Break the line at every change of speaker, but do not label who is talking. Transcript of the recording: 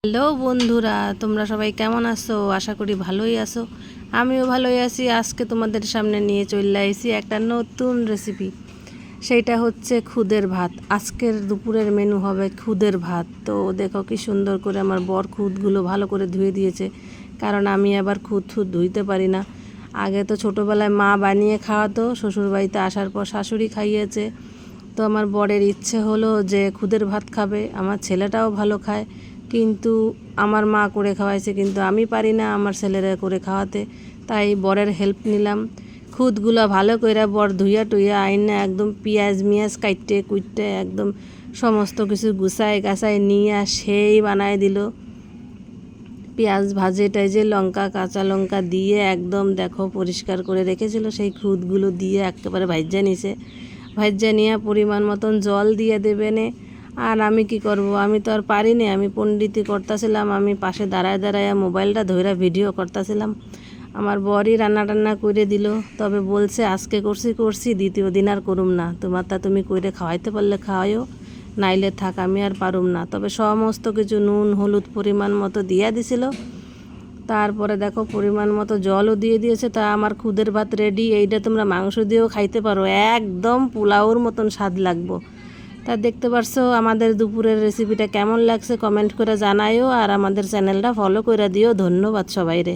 Hello বন্ধুরা, তোমরা সবাই কেমন আছো? আশা করি ভালোই আছো। আমিও ভালোই আছি। আজকে তোমাদের সামনে নিয়ে চলে আইছি একটা নতুন রেসিপি। সেইটা হচ্ছে খুদের ভাত। আজকের দুপুরের মেনু হবে খুদের ভাত। তো দেখো কি সুন্দর করে আমার বর খুদগুলো ভালো করে ধুয়ে দিয়েছে, কারণ আমি আবার খুদ ধুইতে পারি না। আগে তো ছোটোবেলায় মা বানিয়ে খাওয়াতো, শ্বশুরবাড়িতে আসার পর শাশুড়ি খাইয়েছে। তো আমার বরের ইচ্ছে হলো যে খুদের ভাত খাবে, আমার ছেলেটাও ভালো খায়, কিন্তু আমার মা করে খাওয়াইছে, কিন্তু আমি পারি না আমার ছেলেরা করে খাওয়াতে। তাই বরের হেল্প নিলাম। খুদগুলা ভালো করে বর ধুইয়া টুইয়া আইনা একদম পেঁয়াজ মিয়াজ কাইটে কুইটে একদম সমস্ত কিছু গুছায় গাছায় নিয়ে সেই বানায় দিল। পেঁয়াজ ভাজে টাইজে লঙ্কা কাঁচা লঙ্কা দিয়ে একদম দেখো পরিষ্কার করে রেখেছিল, সেই খুদগুলো দিয়ে একেবারে ভাজ্যা নিছে। ভাজ্যা নিয়ে পরিমাণ মতন জল দিয়ে দেবেনে। আর আমি কি করব, আমি তো আর পারি না, আমি পণ্ডিতি করতেছিলাম, আমি পাশে দাঁড়ায় দাঁড়ায় মোবাইলটা ধরে ভিডিও করতেছিলাম। আমার বরই রান্না টান্না করে দিল, তবে বলছে আজকে করছি দ্বিতীয় দিন আর করুম না, তুমি করে খাওয়াইতে পারলে খাওয়াইও, নাইলে থাক, আমি আর পারুম না। তবে সমস্ত কিছু নুন হলুদ পরিমাণ মতো দিয়া দিছিল। তারপরে দেখো পরিমাণ মতো জলও দিয়ে দিয়েছে। তা আমার খুদের ভাত রেডি। এইটা তোমরা মাংস দিয়েও খাইতে পারো, একদম পোলাওর মতন স্বাদ লাগবো। তা দেখতে পারছো আমাদের দুপুরের রেসিপিটা কেমন লাগছে কমেন্ট করে জানাইও, আর আমাদের চ্যানেলটা ফলো করে দিও। ধন্যবাদ সবাইরে।